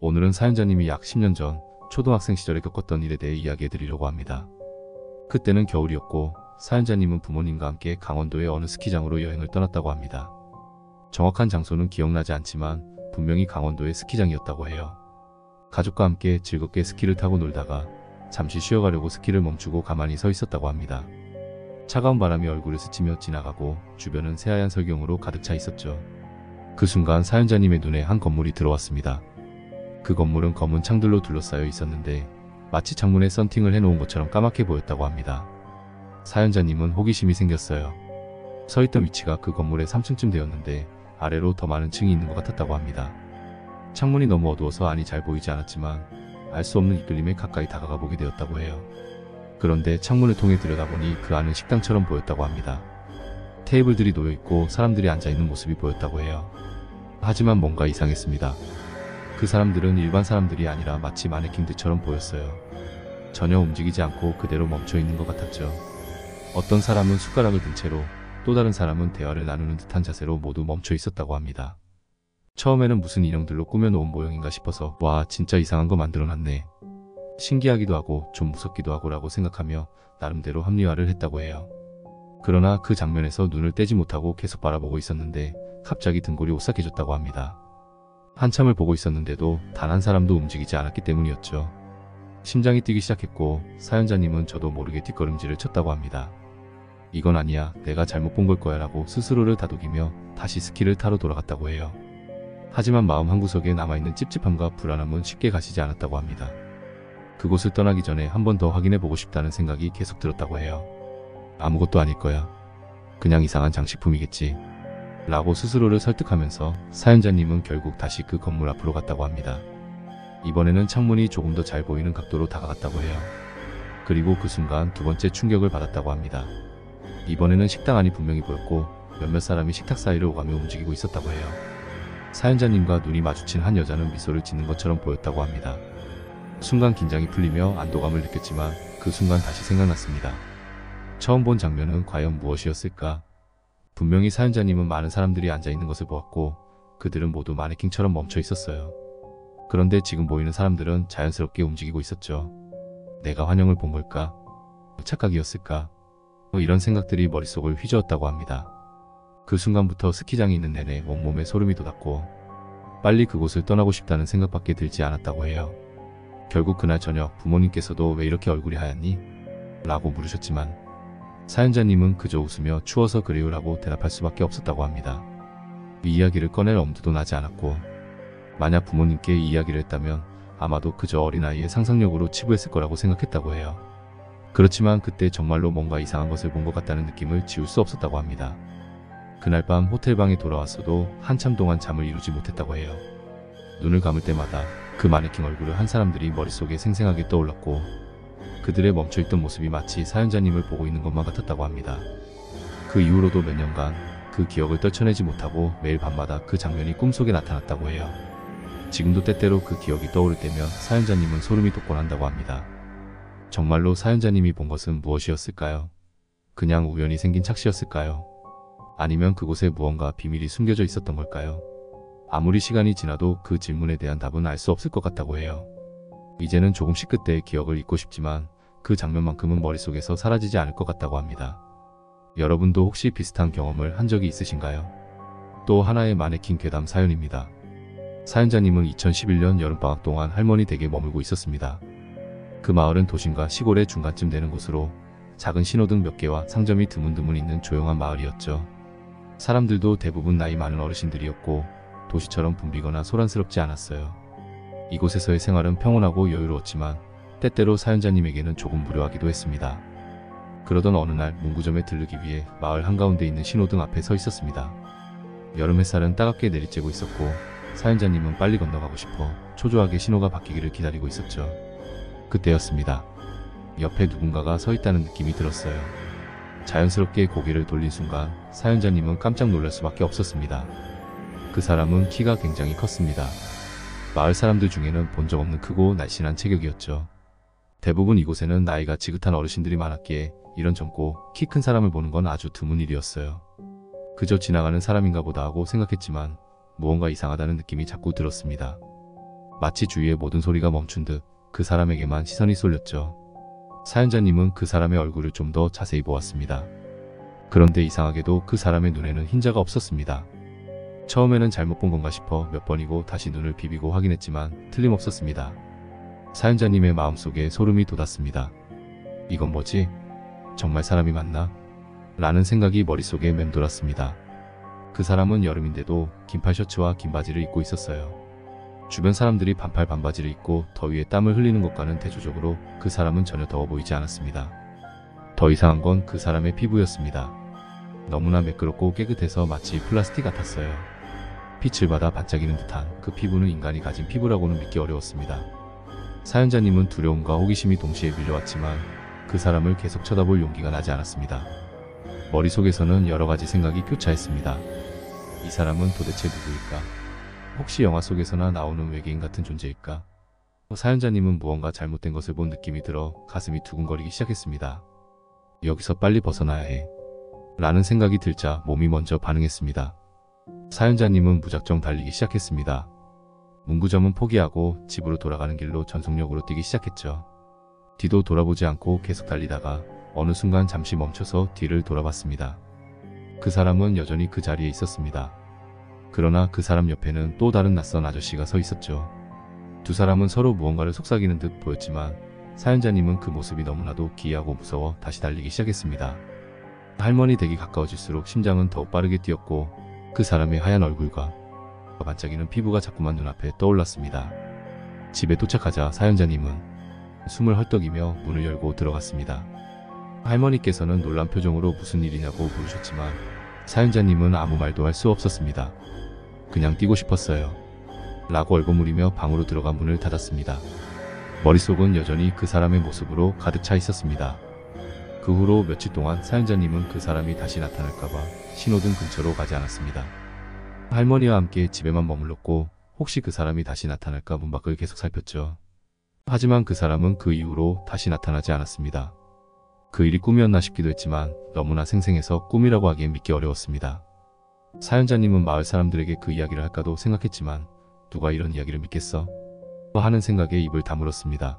오늘은 사연자님이 약 10년 전 초등학생 시절에 겪었던 일에 대해 이야기해 드리려고 합니다. 그때는 겨울이었고 사연자님은 부모님과 함께 강원도의 어느 스키장으로 여행을 떠났다고 합니다. 정확한 장소는 기억나지 않지만 분명히 강원도의 스키장이었다고 해요. 가족과 함께 즐겁게 스키를 타고 놀다가 잠시 쉬어가려고 스키를 멈추고 가만히 서 있었다고 합니다. 차가운 바람이 얼굴을 스치며 지나가고 주변은 새하얀 설경으로 가득 차 있었죠. 그 순간 사연자님의 눈에 한 건물이 들어왔습니다. 그 건물은 검은 창들로 둘러싸여 있었는데 마치 창문에 썬팅을 해놓은 것처럼 까맣게 보였다고 합니다. 사연자님은 호기심이 생겼어요. 서 있던 위치가 그 건물의 3층쯤 되었는데 아래로 더 많은 층이 있는 것 같았다고 합니다. 창문이 너무 어두워서 안이 잘 보이지 않았지만 알 수 없는 이끌림에 가까이 다가가 보게 되었다고 해요. 그런데 창문을 통해 들여다보니 그 안은 식당처럼 보였다고 합니다. 테이블들이 놓여있고 사람들이 앉아있는 모습이 보였다고 해요. 하지만 뭔가 이상했습니다. 그 사람들은 일반 사람들이 아니라 마치 마네킹들처럼 보였어요. 전혀 움직이지 않고 그대로 멈춰있는 것 같았죠. 어떤 사람은 숟가락을 든 채로 또 다른 사람은 대화를 나누는 듯한 자세로 모두 멈춰 있었다고 합니다. 처음에는 무슨 인형들로 꾸며놓은 모형인가 싶어서 와 진짜 이상한 거 만들어놨네. 신기하기도 하고 좀 무섭기도 하고 라고 생각하며 나름대로 합리화를 했다고 해요. 그러나 그 장면에서 눈을 떼지 못하고 계속 바라보고 있었는데 갑자기 등골이 오싹해졌다고 합니다. 한참을 보고 있었는데도 단 한 사람도 움직이지 않았기 때문이었죠. 심장이 뛰기 시작했고 사연자님은 저도 모르게 뒷걸음질을 쳤다고 합니다. 이건 아니야, 내가 잘못 본 걸 거야 라고 스스로를 다독이며 다시 스키를 타러 돌아갔다고 해요. 하지만 마음 한구석에 남아있는 찝찝함과 불안함은 쉽게 가시지 않았다고 합니다. 그곳을 떠나기 전에 한 번 더 확인해보고 싶다는 생각이 계속 들었다고 해요. 아무것도 아닐 거야. 그냥 이상한 장식품이겠지. 라고 스스로를 설득하면서 사연자님은 결국 다시 그 건물 앞으로 갔다고 합니다. 이번에는 창문이 조금 더 잘 보이는 각도로 다가갔다고 해요. 그리고 그 순간 두 번째 충격을 받았다고 합니다. 이번에는 식당 안이 분명히 보였고 몇몇 사람이 식탁 사이를 오가며 움직이고 있었다고 해요. 사연자님과 눈이 마주친 한 여자는 미소를 짓는 것처럼 보였다고 합니다. 순간 긴장이 풀리며 안도감을 느꼈지만 그 순간 다시 생각났습니다. 처음 본 장면은 과연 무엇이었을까? 분명히 사연자님은 많은 사람들이 앉아있는 것을 보았고 그들은 모두 마네킹처럼 멈춰 있었어요. 그런데 지금 보이는 사람들은 자연스럽게 움직이고 있었죠. 내가 환영을 본 걸까? 착각이었을까? 이런 생각들이 머릿속을 휘저었다고 합니다. 그 순간부터 스키장에 있는 내내 온몸에 소름이 돋았고 빨리 그곳을 떠나고 싶다는 생각밖에 들지 않았다고 해요. 결국 그날 저녁 부모님께서도 왜 이렇게 얼굴이 하얗니? 라고 물으셨지만 사연자님은 그저 웃으며 추워서 그래요 라고 대답할 수밖에 없었다고 합니다. 이 이야기를 꺼낼 엄두도 나지 않았고 만약 부모님께 이 이야기를 했다면 아마도 그저 어린아이의 상상력으로 치부했을 거라고 생각했다고 해요. 그렇지만 그때 정말로 뭔가 이상한 것을 본 것 같다는 느낌을 지울 수 없었다고 합니다. 그날 밤 호텔방에 돌아왔어도 한참 동안 잠을 이루지 못했다고 해요. 눈을 감을 때마다 그 마네킹 얼굴을 한 사람들이 머릿속에 생생하게 떠올랐고 그들의 멈춰있던 모습이 마치 사연자님을 보고 있는 것만 같았다고 합니다. 그 이후로도 몇 년간 그 기억을 떨쳐내지 못하고 매일 밤마다 그 장면이 꿈속에 나타났다고 해요. 지금도 때때로 그 기억이 떠오를 때면 사연자님은 소름이 돋곤 한다고 합니다. 정말로 사연자님이 본 것은 무엇이었을까요? 그냥 우연히 생긴 착시였을까요? 아니면 그곳에 무언가 비밀이 숨겨져 있었던 걸까요? 아무리 시간이 지나도 그 질문에 대한 답은 알 수 없을 것 같다고 해요. 이제는 조금씩 그때의 기억을 잊고 싶지만 그 장면만큼은 머릿속에서 사라지지 않을 것 같다고 합니다. 여러분도 혹시 비슷한 경험을 한 적이 있으신가요? 또 하나의 마네킹 괴담 사연입니다. 사연자님은 2011년 여름방학 동안 할머니 댁에 머물고 있었습니다. 그 마을은 도심과 시골의 중간쯤 되는 곳으로 작은 신호등 몇 개와 상점이 드문드문 있는 조용한 마을이었죠. 사람들도 대부분 나이 많은 어르신들이었고 도시처럼 붐비거나 소란스럽지 않았어요. 이곳에서의 생활은 평온하고 여유로웠지만 때때로 사연자님에게는 조금 무료하기도 했습니다. 그러던 어느 날 문구점에 들르기 위해 마을 한가운데 있는 신호등 앞에 서 있었습니다. 여름 햇살은 따갑게 내리쬐고 있었고 사연자님은 빨리 건너가고 싶어 초조하게 신호가 바뀌기를 기다리고 있었죠. 그때였습니다. 옆에 누군가가 서 있다는 느낌이 들었어요. 자연스럽게 고개를 돌린 순간 사연자님은 깜짝 놀랄 수밖에 없었습니다. 그 사람은 키가 굉장히 컸습니다. 마을 사람들 중에는 본 적 없는 크고 날씬한 체격이었죠. 대부분 이곳에는 나이가 지긋한 어르신들이 많았기에 이런 젊고 키 큰 사람을 보는 건 아주 드문 일이었어요. 그저 지나가는 사람인가 보다 하고 생각했지만 무언가 이상하다는 느낌이 자꾸 들었습니다. 마치 주위의 모든 소리가 멈춘 듯 그 사람에게만 시선이 쏠렸죠. 사연자님은 그 사람의 얼굴을 좀 더 자세히 보았습니다. 그런데 이상하게도 그 사람의 눈에는 흰자가 없었습니다. 처음에는 잘못 본 건가 싶어 몇 번이고 다시 눈을 비비고 확인했지만 틀림없었습니다. 사연자님의 마음속에 소름이 돋았습니다. 이건 뭐지? 정말 사람이 맞나? 라는 생각이 머릿속에 맴돌았습니다. 그 사람은 여름인데도 긴팔 셔츠와 긴 바지를 입고 있었어요. 주변 사람들이 반팔 반바지를 입고 더위에 땀을 흘리는 것과는 대조적으로 그 사람은 전혀 더워 보이지 않았습니다. 더 이상한 건 그 사람의 피부였습니다. 너무나 매끄럽고 깨끗해서 마치 플라스틱 같았어요. 빛을 받아 반짝이는 듯한 그 피부는 인간이 가진 피부라고는 믿기 어려웠습니다. 사연자님은 두려움과 호기심이 동시에 밀려왔지만 그 사람을 계속 쳐다볼 용기가 나지 않았습니다. 머릿속에서는 여러 가지 생각이 교차했습니다. 이 사람은 도대체 누구일까? 혹시 영화 속에서나 나오는 외계인 같은 존재일까? 사연자님은 무언가 잘못된 것을 본 느낌이 들어 가슴이 두근거리기 시작했습니다. 여기서 빨리 벗어나야 해. 라는 생각이 들자 몸이 먼저 반응했습니다. 사연자님은 무작정 달리기 시작했습니다. 문구점은 포기하고 집으로 돌아가는 길로 전속력으로 뛰기 시작했죠. 뒤도 돌아보지 않고 계속 달리다가 어느 순간 잠시 멈춰서 뒤를 돌아봤습니다. 그 사람은 여전히 그 자리에 있었습니다. 그러나 그 사람 옆에는 또 다른 낯선 아저씨가 서 있었죠. 두 사람은 서로 무언가를 속삭이는 듯 보였지만 사연자님은 그 모습이 너무나도 기이하고 무서워 다시 달리기 시작했습니다. 할머니 댁이 가까워질수록 심장은 더욱 빠르게 뛰었고 그 사람의 하얀 얼굴과 반짝이는 피부가 자꾸만 눈앞에 떠올랐습니다. 집에 도착하자 사연자님은 숨을 헐떡이며 문을 열고 들어갔습니다. 할머니께서는 놀란 표정으로 무슨 일이냐고 물으셨지만 사연자님은 아무 말도 할 수 없었습니다. 그냥 뛰고 싶었어요. 라고 얼버무리며 방으로 들어가 문을 닫았습니다. 머릿속은 여전히 그 사람의 모습으로 가득 차 있었습니다. 그 후로 며칠 동안 사연자님은 그 사람이 다시 나타날까봐 신호등 근처로 가지 않았습니다. 할머니와 함께 집에만 머물렀고 혹시 그 사람이 다시 나타날까 문 밖을 계속 살폈죠. 하지만 그 사람은 그 이후로 다시 나타나지 않았습니다. 그 일이 꿈이었나 싶기도 했지만 너무나 생생해서 꿈이라고 하기엔 믿기 어려웠습니다. 사연자님은 마을 사람들에게 그 이야기를 할까도 생각했지만 누가 이런 이야기를 믿겠어? 하는 생각에 입을 다물었습니다.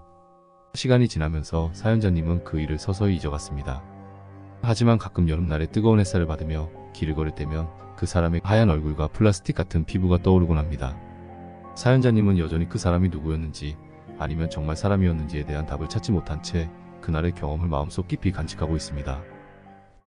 시간이 지나면서 사연자님은 그 일을 서서히 잊어갔습니다. 하지만 가끔 여름날에 뜨거운 햇살을 받으며 길을 걸을 때면 그 사람의 하얀 얼굴과 플라스틱 같은 피부가 떠오르곤 합니다. 사연자님은 여전히 그 사람이 누구였는지 아니면 정말 사람이었는지에 대한 답을 찾지 못한 채 그날의 경험을 마음속 깊이 간직하고 있습니다.